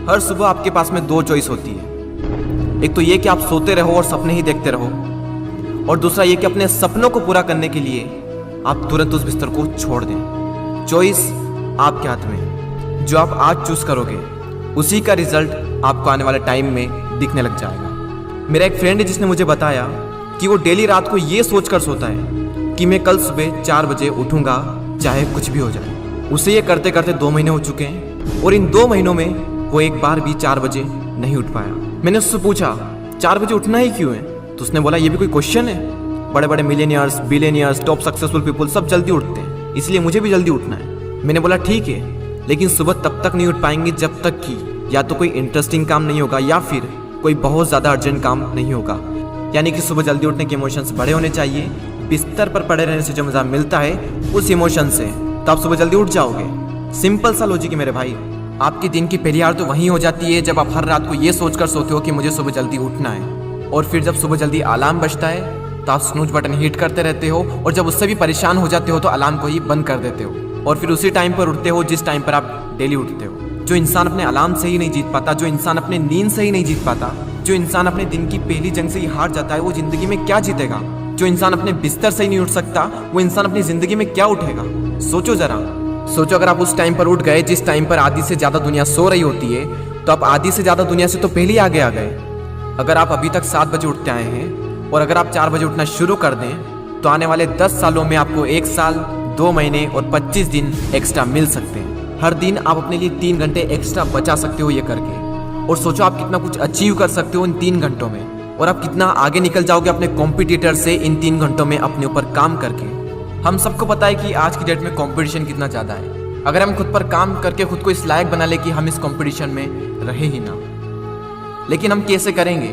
हर सुबह आपके पास में दो चॉइस होती है। एक तो ये कि आप सोते रहो और सपने ही देखते रहो, और दूसरा ये कि अपने सपनों को पूरा करने के लिए आप तुरंत उस बिस्तर को छोड़ दें। चॉइस आपके हाथ में है। जो आप आज चूज करोगे उसी का रिजल्ट आपको आने वाले टाइम में दिखने लग जाएगा। मेरा एक फ्रेंड है जिसने मुझे बताया कि वो डेली रात को ये सोच कर सोता है कि मैं कल सुबह 4 बजे उठूंगा चाहे कुछ भी हो जाए। उसे ये करते करते 2 महीने हो चुके हैं और इन 2 महीनों में वो एक बार भी 4 बजे नहीं उठ पाया। मैंने उससे पूछा 4 बजे उठना ही क्यों है, तो उसने बोला ये भी कोई क्वेश्चन है। बड़े बड़े millionaires, billionaires, top successful people सब जल्दी उठते हैं, इसलिए मुझे भी जल्दी उठना है। मैंने बोला ठीक है, लेकिन सुबह तब तक नहीं उठ पाएंगे जब तक कि या तो कोई इंटरेस्टिंग काम नहीं होगा या फिर कोई बहुत ज़्यादा अर्जेंट काम नहीं होगा। यानी कि सुबह जल्दी उठने के इमोशंस बड़े होने चाहिए। बिस्तर पर पड़े रहने से जो मज़ा मिलता है उस इमोशन से, तो आप सुबह जल्दी उठ जाओगे। सिंपल सा लॉजिक है मेरे भाई। आपकी दिन की पहली हार तो वहीं हो जाती है जब आप हर रात को ये सोचकर सोते हो कि मुझे सुबह जल्दी उठना है, और फिर जब सुबह जल्दी अलार्म बजता है तो आप स्नूज बटन हिट करते रहते हो, और जब उससे भी परेशान हो जाते हो तो अलार्म को ही बंद कर देते हो, और फिर उसी टाइम पर उठते हो जिस टाइम पर आप डेली उठते हो। जो इंसान अपने अलार्म से ही नहीं जीत पाता, जो इंसान अपने नींद से ही नहीं जीत पाता, जो इंसान अपने दिन की पहली जंग से ही हार जाता है, वो जिंदगी में क्या जीतेगा। जो इंसान अपने बिस्तर से ही नहीं उठ सकता, वो इंसान अपनी जिंदगी में क्या उठेगा। सोचो जरा, सोचो अगर आप उस टाइम पर उठ गए जिस टाइम पर आधी से ज़्यादा दुनिया सो रही होती है, तो आप आधी से ज़्यादा दुनिया से तो पहले ही आगे आ गए। अगर आप अभी तक 7 बजे उठते आए हैं और अगर आप 4 बजे उठना शुरू कर दें तो आने वाले 10 सालों में आपको 1 साल, 2 महीने और 25 दिन एक्स्ट्रा मिल सकते हैं। हर दिन आप अपने लिए 3 घंटे एक्स्ट्रा बचा सकते हो ये करके, और सोचो आप कितना कुछ अचीव कर सकते हो इन 3 घंटों में, और आप कितना आगे निकल जाओगे अपने कॉम्पिटिटर से इन 3 घंटों में अपने ऊपर काम करके। हम सबको पता है कि आज की डेट में कंपटीशन कितना ज़्यादा है। अगर हम खुद पर काम करके खुद को इस लायक बना ले कि हम इस कंपटीशन में रहे ही ना, लेकिन हम कैसे करेंगे?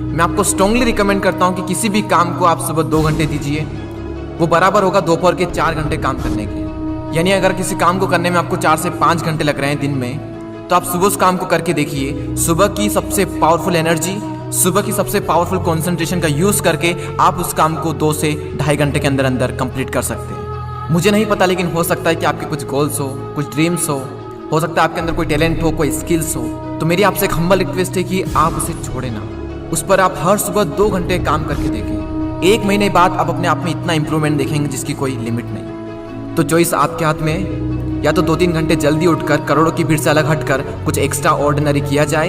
मैं आपको स्ट्रांगली रिकमेंड करता हूं कि किसी भी काम को आप सुबह 2 घंटे दीजिए, वो बराबर होगा दोपहर के 4 घंटे काम करने के। यानी अगर किसी काम को करने में आपको 4 से 5 घंटे लग रहे हैं दिन में, तो आप सुबह उस काम को करके देखिए। सुबह की सबसे पावरफुल एनर्जी, सुबह की सबसे पावरफुल कंसंट्रेशन का यूज़ करके आप उस काम को 2 से ढाई घंटे के अंदर अंदर कंप्लीट कर सकते हैं। मुझे नहीं पता, लेकिन हो सकता है कि आपके कुछ गोल्स हो, कुछ ड्रीम्स हो सकता है आपके अंदर कोई टैलेंट हो, कोई स्किल्स हो, तो मेरी आपसे एक हम्बल रिक्वेस्ट है कि आप उसे छोड़े ना। उस पर आप हर सुबह 2 घंटे काम करके देखें। 1 महीने बाद आप अपने आप में इतना इंप्रूवमेंट देखेंगे जिसकी कोई लिमिट नहीं। तो चॉइस आपके हाथ में है, या तो 2-3 घंटे जल्दी उठकर करोड़ों की भीड़ से अलग हटकर कुछ एक्स्ट्रा ऑर्डिनरी किया जाए,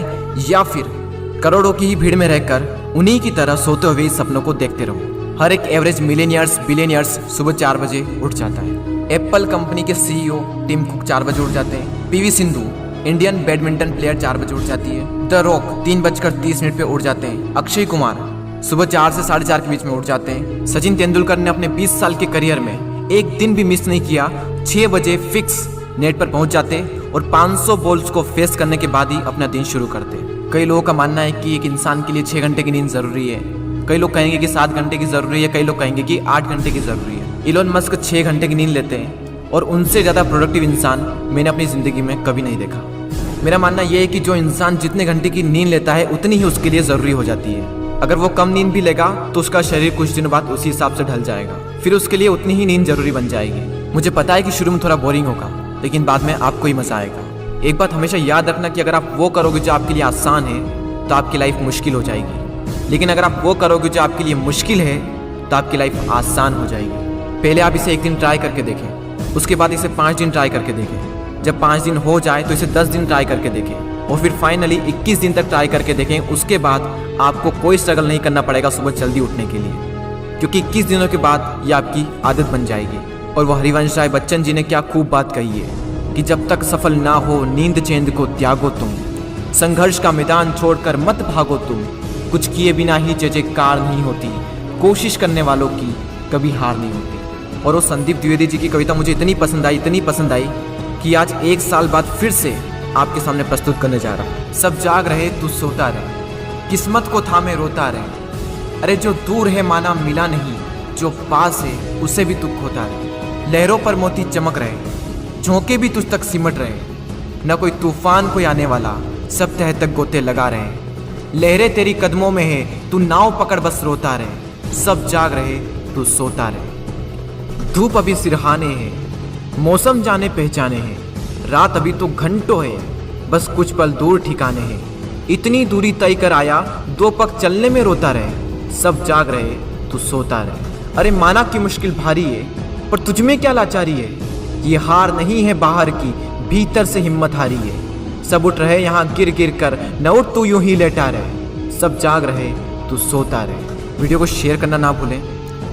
या फिर करोड़ों की ही भीड़ में रहकर उन्हीं की तरह सोते हुए सपनों को देखते रहो। हर एक एवरेज मिलियनियर्स, बिलियनियर्स सुबह 4 बजे उठ जाता है। एप्पल कंपनी के CEO टिम कुक 4 बजे उठ जाते हैं। PV Sindhu Indian badminton player 4 बजे उठ जाती है। द रॉक 3:30 पे उठ जाते हैं। अक्षय कुमार सुबह 4 से 4:30 के बीच में उठ जाते हैं। सचिन तेंदुलकर ने अपने 20 साल के करियर में एक दिन भी मिस नहीं किया। 6 बजे फिक्स नेट पर पहुंच जाते और 500 बॉल्स को फेस करने के बाद ही अपना दिन शुरू करते। कई लोगों का मानना है कि एक इंसान के लिए 6 घंटे की नींद जरूरी है, कई लोग कहेंगे कि 7 घंटे की जरूरी है, कई लोग कहेंगे कि 8 घंटे की जरूरी है। इलोन मस्क 6 घंटे की नींद लेते हैं, और उनसे ज़्यादा प्रोडक्टिव इंसान मैंने अपनी ज़िंदगी में कभी नहीं देखा। मेरा मानना यह है कि जो इंसान जितने घंटे की नींद लेता है उतनी ही उसके लिए ज़रूरी हो जाती है। अगर वो कम नींद भी लेगा तो उसका शरीर कुछ दिनों बाद उसी हिसाब से ढल जाएगा, फिर उसके लिए उतनी ही नींद जरूरी बन जाएगी। मुझे पता है कि शुरू में थोड़ा बोरिंग होगा, लेकिन बाद में आपको ही मज़ा आएगा। एक बात हमेशा याद रखना कि अगर आप वो करोगे जो आपके लिए आसान है तो आपकी लाइफ मुश्किल हो जाएगी, लेकिन अगर आप वो करोगे जो आपके लिए मुश्किल है तो आपकी लाइफ आसान हो जाएगी। पहले आप इसे 1 दिन ट्राई करके देखें, उसके बाद इसे 5 दिन ट्राई करके देखें। जब 5 दिन हो जाए तो इसे 10 दिन ट्राई करके देखें, और फिर फाइनली 21 दिन तक ट्राई करके देखें। उसके बाद आपको कोई स्ट्रगल नहीं करना पड़ेगा सुबह जल्दी उठने के लिए, क्योंकि 21 दिनों के बाद ये आपकी आदत बन जाएगी। और वो हरिवंश राय बच्चन जी ने क्या खूब बात कही है कि जब तक सफल ना हो नींद चैन को त्यागो तुम, संघर्ष का मैदान छोड़कर मत भागो तुम, कुछ किए बिना ही जय जयकार नहीं होती, कोशिश करने वालों की कभी हार नहीं होती। और वो संदीप द्विवेदी जी की कविता मुझे इतनी पसंद आई कि आज 1 साल बाद फिर से आपके सामने प्रस्तुत करने जा रहा हूँ। सब जाग रहे तू सोता रहे, किस्मत को थामे रोता रहे, अरे जो दूर है माना मिला नहीं, जो पास है उसे भी तू खोता रहे। लहरों पर मोती चमक रहे, झोंके भी तुझ तक सिमट रहे, न कोई तूफान कोई आने वाला, सब तह तक गोते लगा रहे। लहरें तेरी कदमों में है, तू नाव पकड़ बस रोता रहे, सब जाग रहे तू सोता रहे। धूप अभी सिरहाने है, मौसम जाने पहचाने हैं, रात अभी तो घंटों है, बस कुछ पल दूर ठिकाने हैं। इतनी दूरी तय कर आया, 2 पग चलने में रोता रहे। सब जाग रहे, तू सोता रहे। अरे माना कि मुश्किल भारी है, पर तुझमें क्या लाचारी है। ये हार नहीं है बाहर की, भीतर से हिम्मत हारी है। सब उठ रहे यहाँ गिर गिर कर, न उठ तू यूं ही लेटा रहे। सब जाग रहे, तू सोता रहे। वीडियो को शेयर करना ना भूलें,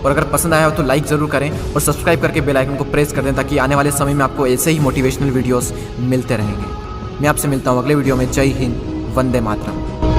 और अगर पसंद आया हो तो लाइक ज़रूर करें और सब्सक्राइब करके बेल आइकन को प्रेस कर दें, ताकि आने वाले समय में आपको ऐसे ही मोटिवेशनल वीडियोस मिलते रहेंगे। मैं आपसे मिलता हूँ अगले वीडियो में। जय हिंद, वंदे मातरम।